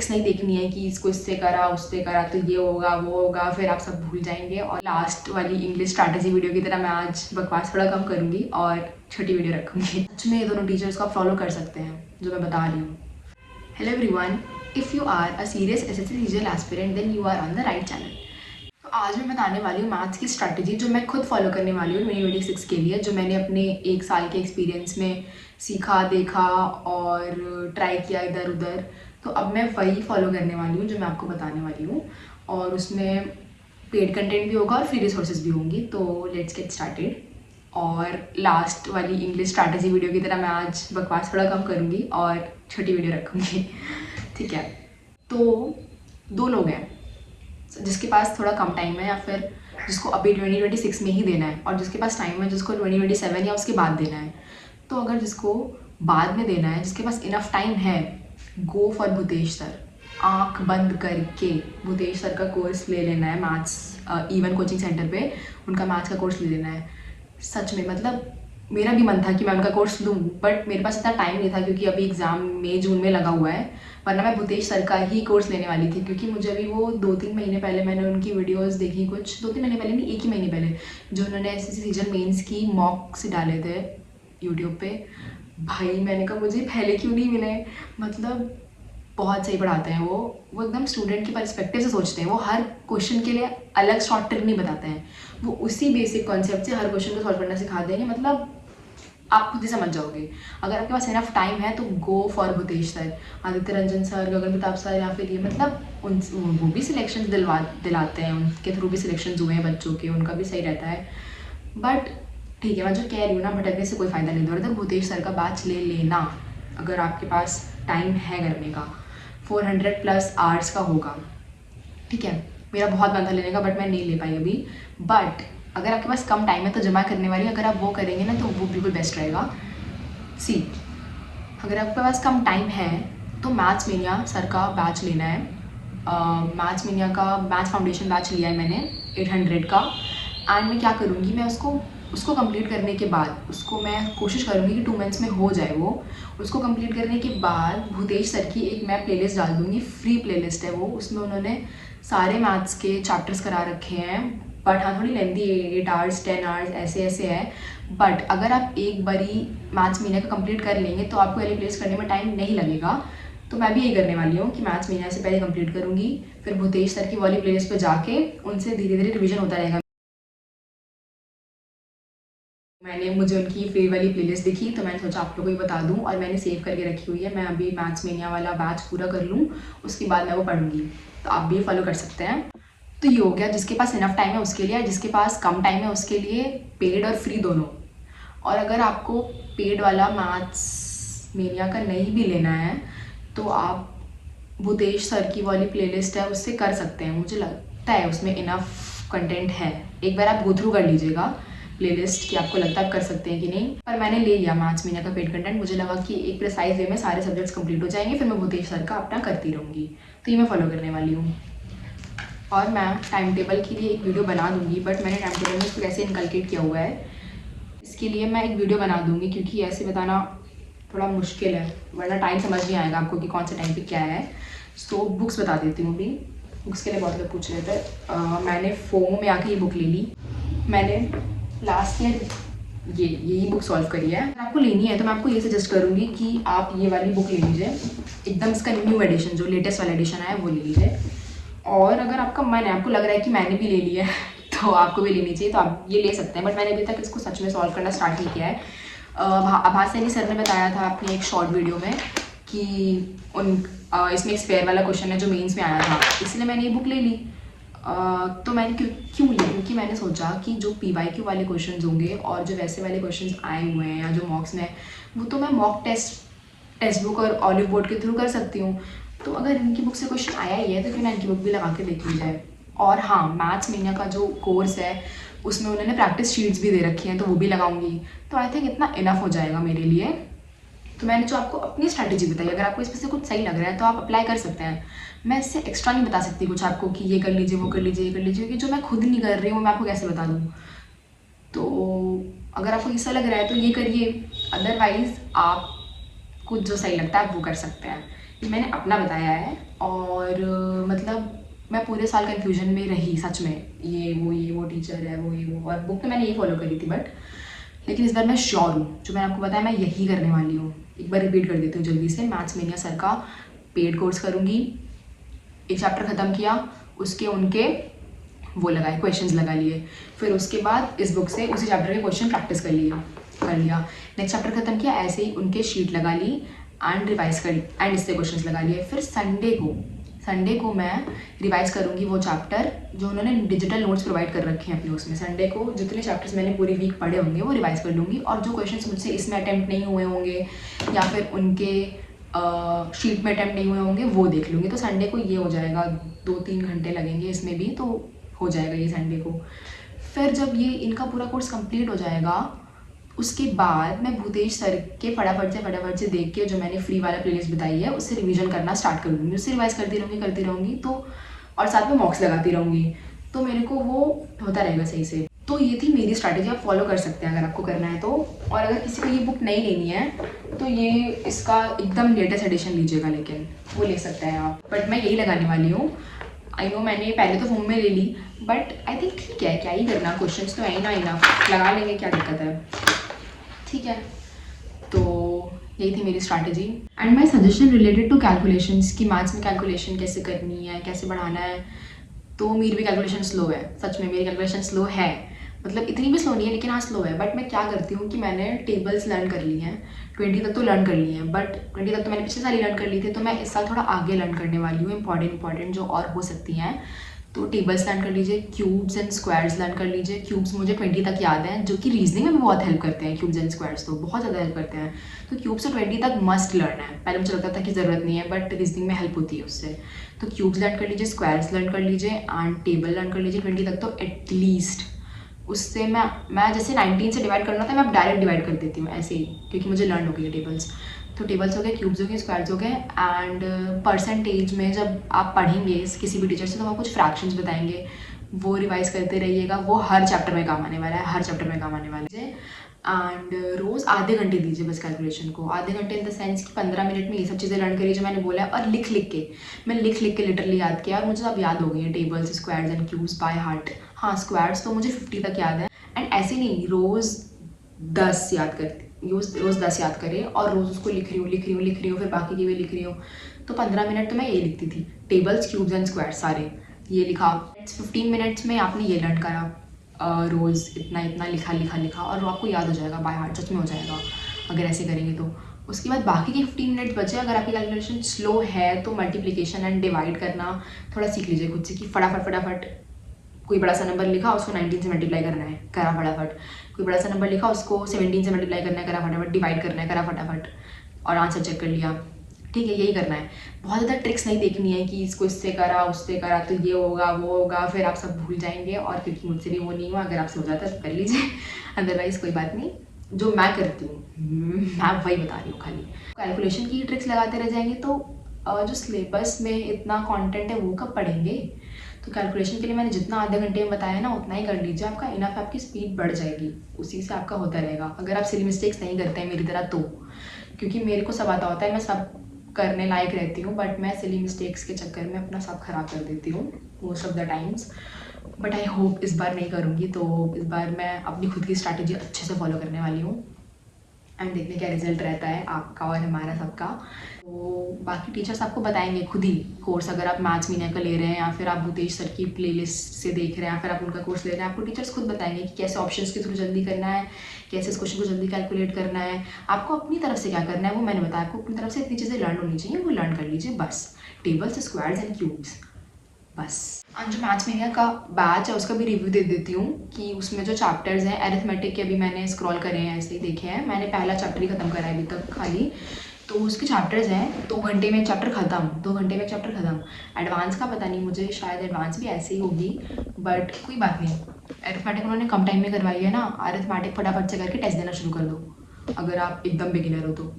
Tricks नहीं देखनी है कि इसको इससे करा उससे करा तो ये होगा वो होगा, फिर आप सब भूल जाएंगे। और लास्ट वाली इंग्लिश स्ट्रैटेजी वीडियो की तरह मैं आज बकवास थोड़ा कम करूँगी और छोटी वीडियो रखूँगी। सच में ये दोनों टीचर्स को आप फॉलो कर सकते हैं जो मैं बता रही हूँ। Hello everyone, if you are a serious SSC CGL aspirant then you are on the right channel. तो आज मैं बताने वाली हूँ मैथ्स की स्ट्रैटेजी जो मैं खुद फॉलो करने वाली हूँ 2026 के लिए, जो मैंने अपने 1 साल के एक्सपीरियंस में सीखा, देखा और ट्राई किया इधर उधर। तो अब मैं वही फॉलो करने वाली हूँ जो मैं आपको बताने वाली हूँ, और उसमें पेड कंटेंट भी होगा और फ्री रिसोर्सेज भी होंगी। तो लेट्स गेट स्टार्टेड। और लास्ट वाली इंग्लिश स्ट्रैटेजी वीडियो की तरह मैं आज बकवास थोड़ा कम करूँगी और छोटी वीडियो रखूँगी। ठीक है, तो 2 लोग हैं जिसके पास थोड़ा कम टाइम है या फिर जिसको अभी 2026 में ही देना है, और जिसके पास टाइम है जिसको 2027 या उसके बाद देना है। तो अगर जिसको बाद में देना है, जिसके पास इनफ टाइम है, गो फॉर भूतेश सर। आँख बंद करके भूतेश सर का कोर्स ले लेना है मैथ्स, इवन कोचिंग सेंटर पे उनका मैथ्स का कोर्स ले लेना है। सच में, मतलब मेरा भी मन था कि मैं उनका कोर्स लूँ, बट मेरे पास इतना टाइम नहीं था क्योंकि अभी एग्ज़ाम मई जून में लगा हुआ है। वरना मैं भूतेश सर का ही कोर्स लेने वाली थी, क्योंकि मुझे अभी वो 2-3 महीने पहले मैंने उनकी वीडियोस देखी, कुछ 2-3 महीने पहले नहीं, 1 ही महीने पहले, जो उन्होंने एसएससी सीजन मेंस की मॉक्स डाले थे यूट्यूब पे। भाई मैंने कहा मुझे पहले क्यों नहीं मिले। मतलब बहुत सही पढ़ाते हैं वो एकदम स्टूडेंट के पर्सपेक्टिव से सोचते हैं। वो हर क्वेश्चन के लिए अलग शॉर्ट ट्रिक नहीं बताते हैं, वो उसी बेसिक कॉन्सेप्ट से हर क्वेश्चन को सॉल्व करना सिखा देंगे। मतलब आप खुद ही समझ जाओगे। अगर आपके पास इनफ टाइम है तो go for Bhutesh sir, Aditya Ranjan sir, Gagan Pratap sir, या फिर ये मतलब वो भी सिलेक्शन दिलाते हैं, उनके थ्रू भी सिलेक्शन हुए हैं बच्चों के, उनका भी सही रहता है। बट ठीक है, मैं जो कह रही हूँ ना, भटकने से कोई फ़ायदा नहीं हो रहा था। भूतेश सर का बैच ले लेना अगर आपके पास टाइम है करने का। 400+ आवर्स का होगा। ठीक है, मेरा बहुत मन था लेने का बट मैं नहीं ले पाई अभी। बट अगर आपके पास कम टाइम है तो जमा करने वाली, अगर आप वो करेंगे ना तो वो बिल्कुल बेस्ट रहेगा। सी, अगर आपके पास कम टाइम है तो मैथ्स मीनिया सर का बैच लेना है। मैथ्स मीनिया का मैथ्स फाउंडेशन बैच लिया है मैंने 800 का। एंड मैं क्या करूँगी, मैं उसको कंप्लीट करने के बाद उसको मैं कोशिश करूँगी कि 2 मंथ्स में हो जाए वो। उसको कंप्लीट करने के बाद भूतेश सर की एक मैं प्लेलिस्ट डाल दूँगी, फ्री प्लेलिस्ट है वो। उसमें उन्होंने सारे मैथ्स के चैप्टर्स करा रखे हैं, बट हाँ थोड़ी लेंदी है, 8 आवर्स 10 आवर्स ऐसे ऐसे है। बट अगर आप एक बारी मैथ्स मीनिया का कंप्लीट कर लेंगे तो आपको वाली प्लेस करने में टाइम नहीं लगेगा। तो मैं भी यही करने वाली हूँ कि मैथ्स मीनिया से पहले कंप्लीट करूँगी, फिर भूतेश सर की वाली प्लेलिस्ट पे जाके उनसे धीरे धीरे रिविजन होता रहेगा। मुझे उनकी फ्री वाली प्लेलिस्ट दिखी तो मैंने सोचा आप लोगों को ही बता दूं, और मैंने सेव करके रखी हुई है। मैं अभी मैथ्स मीनिया वाला बैच पूरा कर लूँ, उसके बाद मैं वो पढ़ूंगी। तो आप भी फॉलो कर सकते हैं। तो ये हो गया जिसके पास इनफ टाइम है उसके लिए, जिसके पास कम टाइम है उसके लिए पेड और फ्री दोनों। और अगर आपको पेड वाला मैथ्स मीनिया का नहीं भी लेना है तो आप भूतेश सर की वाली प्लेलिस्ट है उससे कर सकते हैं। मुझे लगता है उसमें इनफ कंटेंट है, एक बार आप गो थ्रू कर लीजिएगा प्लेलिस्ट कि आपको लगता है आप कर सकते हैं कि नहीं। पर मैंने ले लिया मैथ्स मीनिया का पेड कंटेंट, मुझे लगा कि एक प्रिसाइज वे में सारे सब्जेक्ट्स कंप्लीट हो जाएंगे, फिर मैं भूतेश सर का अपना करती रहूँगी। तो ये मैं फॉलो करने वाली हूँ। और मैं टाइम टेबल के लिए एक वीडियो बना दूँगी, बट मैंने टाइम टेबल में उसको कैसे इनकलकेट किया हुआ है इसके लिए मैं एक वीडियो बना दूँगी, क्योंकि ऐसे बताना थोड़ा मुश्किल है, वरना टाइम समझ नहीं आएगा आपको कि कौन से टाइम पे क्या है। सो बुक्स बता देती हूँ अभी। बुक्स के लिए बहुत लोग पूछ रहे थे। मैंने फोमो में आके ये बुक ले ली। मैंने लास्ट ईयर यही बुक सॉल्व करी है। अगर आपको लेनी है तो मैं आपको ये सजेस्ट करूँगी कि आप ये वाली बुक ले लीजिए, एकदम इसका न्यू एडिशन, जो लेटेस्ट वाला एडिशन है वो ले लीजिए। और अगर आपका मन है, आपको लग रहा है कि मैंने भी ले लिया है तो आपको भी लेनी चाहिए, तो आप ये ले सकते हैं। बट मैंने अभी तक इसको सच में सॉल्व करना स्टार्ट नहीं किया है। आभास सर ने बताया था अपनी एक शॉर्ट वीडियो में कि इसमें एक स्पेयर वाला क्वेश्चन है जो मेंस में आया था, इसलिए मैंने ये बुक ले ली। तो मैंने क्यों ली, क्योंकि मैंने सोचा कि जो PYQ वाले क्वेश्चंस होंगे और जो वैसे वाले क्वेश्चंस आए हुए हैं या जो मॉक्स में, वो तो मैं मॉक टेक्स्ट बुक और ऑलिव बोर्ड के थ्रू कर सकती हूँ। तो अगर इनकी बुक से क्वेश्चन आया ही है तो क्यों ना इनकी बुक भी लगा के देख ली जाए। और हाँ, मैथ्स मीनिया का जो कोर्स है उसमें उन्होंने प्रैक्टिस शीट्स भी दे रखी हैं, तो वो भी लगाऊंगी। तो आई थिंक इतना इनफ हो जाएगा मेरे लिए। तो मैंने जो आपको अपनी स्ट्रैटेजी बताई, अगर आपको इसमें से कुछ सही लग रहा है तो आप अप्लाई कर सकते हैं। मैं इससे एक्स्ट्रा नहीं बता सकती कुछ आपको कि ये कर लीजिए वो कर लीजिए ये कर लीजिए, क्योंकि जो मैं खुद नहीं कर रही हूँ मैं आपको कैसे बता दूँ। तो अगर आपको ऐसा लग रहा है तो ये करिए, अदरवाइज़ आप कुछ जो सही लगता है आप वो कर सकते हैं। ये मैंने अपना बताया है। और मतलब मैं पूरे साल कन्फ्यूजन में रही सच में, ये वो टीचर है, वो ये वो, और बुक तो मैंने यही फॉलो करी थी, बट लेकिन इस बार मैं श्योर हूँ, जो मैंने आपको बताया मैं यही करने वाली हूँ। एक बार रिपीट कर देती हूँ जल्दी से। मैथ्स मेनिया सर का पेड कोर्स करूँगी, एक चैप्टर ख़त्म किया, उसके उनके वो लगाए, क्वेश्चंस लगा लिए, फिर उसके बाद इस बुक से उसी चैप्टर के क्वेश्चन प्रैक्टिस कर लिया। नेक्स्ट चैप्टर खत्म किया, ऐसे ही उनके शीट लगा ली एंड रिवाइज कर एंड इससे क्वेश्चंस लगा लिए। फिर संडे को मैं रिवाइज करूँगी वो चैप्टर जो उन्होंने डिजिटल नोट्स प्रोवाइड कर रखे हैं अपने उसमें। संडे को जितने चैप्टर्स मैंने पूरी वीक पढ़े होंगे वो रिवाइज कर लूँगी, और जो क्वेश्चंस मुझसे इसमें अटैम्प्ट नहीं हुए होंगे या फिर उनके शीट में अटैम्प्ट नहीं हुए होंगे वो देख लूँगी। तो संडे को ये हो जाएगा, 2-3 घंटे लगेंगे इसमें भी, तो हो जाएगा ये संडे को। फिर जब ये इनका पूरा कोर्स कंप्लीट हो जाएगा, उसके बाद मैं भूतेश सर के फटाफट से देख के जो मैंने फ्री वाला प्लेलिस्ट बताई है उससे रिवीजन करना स्टार्ट कर दूँगी, उससे रिवाइज करती रहूँगी तो, और साथ में मॉक्स लगाती रहूँगी, तो मेरे को वो होता रहेगा सही से। तो ये थी मेरी स्ट्रैटेजी, आप फॉलो कर सकते हैं अगर आपको करना है तो। और अगर किसी को ये बुक नहीं लेनी है तो ये इसका एकदम लेटेस्ट एडिशन लीजिएगा, लेकिन वो ले सकते हैं आप, बट मैं यही लगाने वाली हूँ। आई नो मैंने पहले तो फॉर्म में ले ली, बट आई थिंक ठीक है, क्या ही करना, क्वेश्चंस तो है ही ना, इनफ लगा लेंगे, क्या दिक्कत है, ठीक है। तो यही थी मेरी strategy and my suggestion related to calculations, कि मैथ्स में कैलकुलेशन कैसे करनी है, कैसे बढ़ाना है। तो मेरी भी कैलकुलेशन स्लो है, सच में मेरी कैलकुलेशन स्लो है, मतलब इतनी भी स्लो नहीं है लेकिन हाँ स्लो है। बट मैं क्या करती हूँ कि मैंने टेबल्स लर्न कर ली हैं, 20 तक तो लर्न कर ली हैं, बट 20 तक तो मैंने पिछले साल ही लर्न कर ली थी, तो मैं इस साल थोड़ा आगे लर्न करने वाली हूँ, इंपॉर्टेंट जो और हो सकती हैं। तो टेबल्स लर्न कर लीजिए, क्यूब्स एंड स्क्वायर्स लर्न कर लीजिए। क्यूब्स मुझे 20 तक याद हैं, जो कि रीजनिंग में भी बहुत हेल्प करते हैं, क्यूब्स एंड स्क्वायर्स तो बहुत ज़्यादा हेल्प करते हैं। तो क्यूब्स तो 20 तक मस्ट लर्न है, पहले मुझे लगता था कि ज़रूरत नहीं है, बट रीजनिंग में हेल्प होती है उससे। तो क्यूब्स लर्न कर लीजिए, स्क्वायर्स लर्न कर लीजिए एंड टेबल लर्न कर लीजिए 20 तक तो एटलीस्ट। उससे मैं जैसे 19 से डिवाइड करना था, मैं अब डायरेक्ट डिवाइड कर देती हूँ ऐसे ही, क्योंकि मुझे लर्न हो गई है टेबल्स। तो टेबल्स हो गए, क्यूब्स हो गए, स्क्वायर्स हो गए। एंड परसेंटेज में जब आप पढ़ेंगे किसी भी टीचर से तो वो कुछ फ्रैक्शंस बताएंगे, वो रिवाइज करते रहिएगा, वो हर चैप्टर में काम आने वाला है, हर चैप्टर में काम आने वाला है। एंड रोज़ आधे घंटे दीजिए बस कैलकुलेशन को, आधे घंटे इन द सेंस कि 15 मिनट में ये सब चीज़ें लर्न करिए जो मैंने बोला है, और लिख के मैं लिख के लिटरली याद किया, और मुझे अब याद हो गई है tables, squares and cubes by heart. हाँ स्क्वायर्स तो मुझे 50 तक याद है, एंड ऐसे नहीं रोज़ 10 याद करती, रोज़ 10 याद करें और रोज़ उसको लिख रही हूँ, फिर बाकी की भी लिख रही हूँ। तो 15 मिनट तो मैं ये लिखती थी, टेबल्स, क्यूब्स एंड स्क्वायर्स सारे ये लिखा। 15 मिनट्स में आपने ये लर्न करा, रोज़ इतना लिखा, और आपको याद हो जाएगा बाय हार्ट, सच में हो जाएगा अगर ऐसे करेंगे तो। उसके बाद बाकी के 15 मिनट बचे, अगर आपकी कैलकुलेशन स्लो है तो मल्टीप्लिकेशन एंड डिवाइड करना थोड़ा सीख लीजिए खुद से, कि फटाफट कोई बड़ा सा नंबर लिखा उसको 19 से मल्टीप्लाई करना है, करा फटाफट। कोई बड़ा सा नंबर लिखा उसको 17 से मल्टीप्लाई करना है, करा फटाफट। डिवाइड करना है, करा फटाफट, और आंसर चेक कर लिया, ठीक है, यही करना है। बहुत ज़्यादा ट्रिक्स नहीं देखनी है कि इसको इससे करा उससे करा तो ये होगा वो होगा, फिर आप सब भूल जाएंगे। और क्योंकि मुझसे भी वो नहीं हुआ, अगर आपसे हो जाता है तो कर लीजिए, अदरवाइज़ कोई बात नहीं। जो मैं करती हूँ मैं वही बता रही हूँ, खाली कैलकुलेशन की ट्रिक्स लगाते रह जाएंगे तो जो सिलेबस में इतना कंटेंट है वो कब पढ़ेंगे। तो कैलकुलेशन के लिए मैंने जितना आधे घंटे में बताया ना उतना ही कर लीजिए, आपका इनफ, आपकी स्पीड बढ़ जाएगी, उसी से आपका होता रहेगा। अगर आप सिली मिस्टेक्स नहीं करते हैं मेरी तरह तो, क्योंकि मेरे को सब आता होता है, मैं सब करने लायक रहती हूँ, बट मैं सिली मिस्टेक्स के चक्कर में अपना सब खराब कर देती हूँ most of the times. But I hope इस बार नहीं करूँगी, तो इस बार मैं अपनी खुद की स्ट्रैटेजी अच्छे से फॉलो करने वाली हूँ एंड देखने क्या रिजल्ट रहता है आपका और हमारा सबका। तो बाकी टीचर्स आपको बताएंगे खुद ही कोर्स, अगर आप मैथ्स मीनिया का ले रहे हैं या फिर आप भूतेश सर की प्लेलिस्ट से देख रहे हैं या फिर आप उनका कोर्स ले रहे हैं, आपको टीचर्स खुद बताएंगे कि कैसे ऑप्शंस के थ्रू जल्दी करना है, कैसे इस क्वेश्चन को जल्दी कैलकुलेट करना है, आपको अपनी तरफ से क्या करना है वो मैंने बताया। आपको अपनी तरफ से इतनी चीज़ें लर्न होनी चाहिए, वो लर्न कर लीजिए बस, टेबल्स, स्क्वायर्स एंड क्यूब्स बस। और जो मैथ्स मीनिया का बैच है उसका भी रिव्यू दे देती हूँ कि उसमें जो चैप्टर्स हैं अरिथमेटिक के अभी मैंने स्क्रॉल करे हैं, ऐसे ही देखे हैं, मैंने पहला चैप्टर ही खत्म करा है अभी तक खाली। तो उसके चैप्टर्स हैं 2 घंटे में एक चैप्टर खत्म, 2 घंटे में एक चैप्टर खत्म। एडवांस का पता नहीं मुझे, शायद एडवांस भी ऐसे ही होगी, बट कोई बात नहीं। अरिथमेटिक उन्होंने कम टाइम में करवाई है ना, अरिथमेटिक फटाफट से करके टेस्ट देना शुरू कर दो अगर आप एकदम बिगिनर हो तो,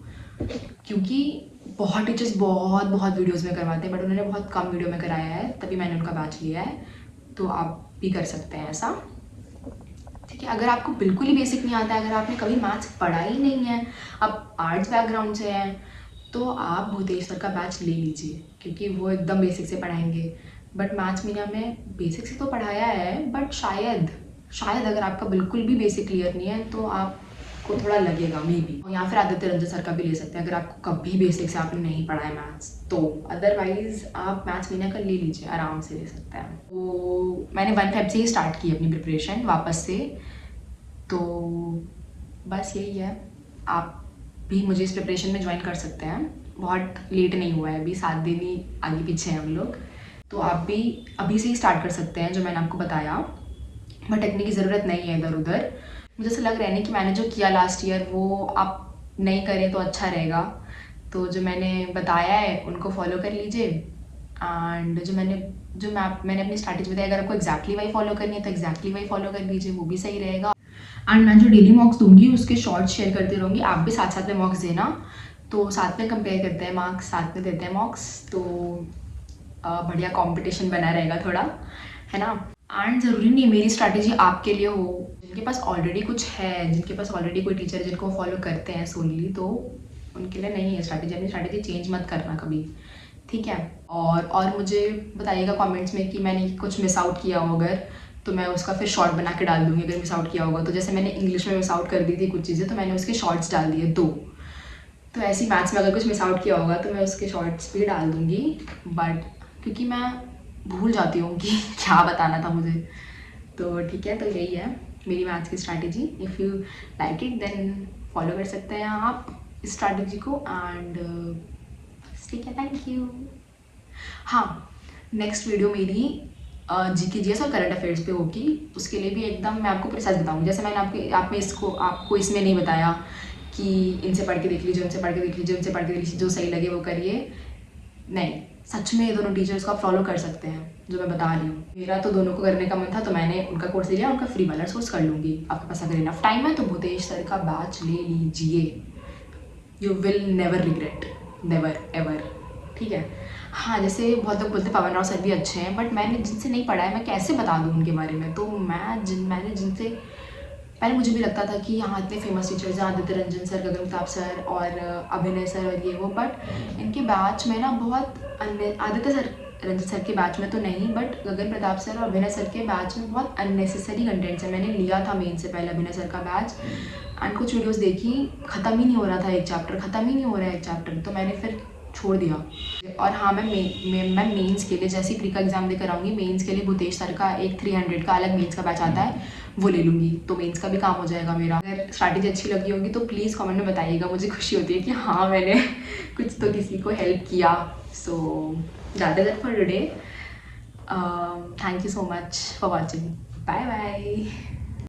क्योंकि बहुत टीचर्स बहुत वीडियोस में करवाते हैं, बट उन्होंने बहुत कम वीडियो में कराया है, तभी मैंने उनका बैच लिया है। तो आप भी कर सकते हैं ऐसा, ठीक है। अगर आपको बिल्कुल ही बेसिक नहीं आता है, अगर आपने कभी मैथ्स पढ़ा ही नहीं है, आप आर्ट्स बैकग्राउंड से हैं, तो आप भूतेश सर का बैच ले लीजिए, क्योंकि वो एकदम बेसिक से पढ़ाएंगे। बट मैथ्स मीडिया में बेसिक से तो पढ़ाया है, बट शायद अगर आपका बिल्कुल भी बेसिक क्लियर नहीं है तो आपको थोड़ा लगेगा मे बी। या फिर आदित्य रंजन सर का भी ले सकते हैं अगर आपको कभी बेसिक से आपने नहीं पढ़ा है मैथ्स तो। अदरवाइज आप मैथ्स मीडिया का ले लीजिए, आराम से ले सकते हैं। तो मैंने 1 फेब से ही स्टार्ट की अपनी प्रिपरेशन वापस से। तो बस यही है, आप भी मुझे इस प्रिपरेशन में ज्वाइन कर सकते हैं। बहुत लेट नहीं हुआ है, अभी 7 दिन ही आगे पीछे हैं हम लोग। तो आप भी अभी से ही स्टार्ट कर सकते हैं जो मैंने आपको बताया। भटकने की ज़रूरत नहीं है इधर उधर। मुझे ऐसा लग रहा है ना कि मैंने जो किया लास्ट ईयर वो आप नहीं करें तो अच्छा रहेगा। तो जो मैंने बताया है उनको फॉलो कर लीजिए। एंड मैंने अपनी स्ट्रैटेजी बताई, अगर आपको एग्जैक्टली वही फॉलो करनी है तो एग्जैक्टली वही फॉलो कर लीजिए, वो भी सही रहेगा। एंड मैं जो डेली मॉक्स दूंगी उसके शॉर्ट्स शेयर करती रहूँगी, आप भी साथ साथ में मॉक्स देना। तो साथ में कंपेयर करते हैं मार्क्स, साथ में देते हैं मॉक्स, तो बढ़िया कंपटीशन बना रहेगा थोड़ा, है ना। एंड ज़रूरी नहीं मेरी स्ट्रैटेजी आपके लिए हो। जिनके पास ऑलरेडी कुछ है, जिनके पास ऑलरेडी कोई टीचर है जिनको फॉलो करते हैं सोनली, तो उनके लिए नहीं है स्ट्रैटेजी। अपनी स्ट्रैटेजी चेंज मत करना कभी, ठीक है। और मुझे बताइएगा कमेंट्स में कि मैंने कुछ मिस आउट किया हो अगर, तो मैं उसका फिर शॉर्ट बना के डाल दूँगी अगर मिस आउट किया होगा। तो जैसे मैंने इंग्लिश में मिस आउट कर दी थी कुछ चीज़ें, तो मैंने उसके शॉर्ट्स डाल दिए 2। तो ऐसी मैथ्स में अगर कुछ मिस आउट किया होगा तो मैं उसके शॉर्ट्स भी डाल दूँगी। बट क्योंकि मैं भूल जाती हूँ कि क्या बताना था मुझे, तो ठीक है। तो यही है मेरी मैथ्स की strategy. If you like it then follow कर सकते हैं आप इस स्ट्रैटेजी को। एंड ठीक है, थैंक यू। हाँ, नेक्स्ट वीडियो मेरी जीके जीएस और करंट अफेयर्स पे होगी। उसके लिए भी एकदम मैं आपको प्रिसाइज बताऊँगी। जैसे मैंने आपको इसमें नहीं बताया कि इनसे पढ़ के देख लीजिए, उनसे पढ़ के देख लीजिए, उनसे पढ़ के देख लीजिए, जो सही लगे वो करिए। नहीं, सच में ये दोनों टीचर्स को आप फॉलो कर सकते हैं जो मैं बता रही हूँ। मेरा तो दोनों को करने का मन था, तो मैंने उनका कोर्स लिया, उनका फ्री वाला कोर्स कर लूँगी। आपके पास अगर इनफ टाइम है तो भूतेश सर का बैच ले लीजिए। You will never regret, never ever, ठीक है। हाँ, जैसे बहुत लोग बोलते पवन राव सर भी अच्छे हैं, बट मैंने जिनसे नहीं पढ़ा है मैं कैसे बता दूँ उनके बारे में। तो मैंने जिनसे पहले मुझे भी लगता था कि हाँ इतने फेमस टीचर्स हैं, आदित्य रंजन सर, गगन प्रताप सर और अभिनय सर और ये वो, बट इनके बैच में ना बहुत आदित्य रंजन सर के बैच में तो नहीं, बट गगन प्रताप सर और अभिनय सर के बैच में बहुत अननेसेसरी कंटेंट्स है। मैंने लिया था मेन से पहले अभिनय सर का बैच एंड कुछ वीडियोस देखी, ख़त्म ही नहीं हो रहा था एक चैप्टर, ख़त्म ही नहीं हो रहा है एक चैप्टर, तो मैंने फिर छोड़ दिया। और हाँ, मैं मेंस के लिए जैसे प्री का एग्ज़ाम देकर आऊँगी, मेंस के लिए भूतेश सर का एक 300 का अलग मेंस का बैच आता है, वो ले लूँगी, तो मेंस का भी काम हो जाएगा मेरा। अगर स्ट्रैटेजी अच्छी लगी होगी तो प्लीज़ कमेंट में बताइएगा, मुझे खुशी होती है कि हाँ मैंने कुछ तो किसी को हेल्प किया। So that for today. Thank you so much for watching, bye bye.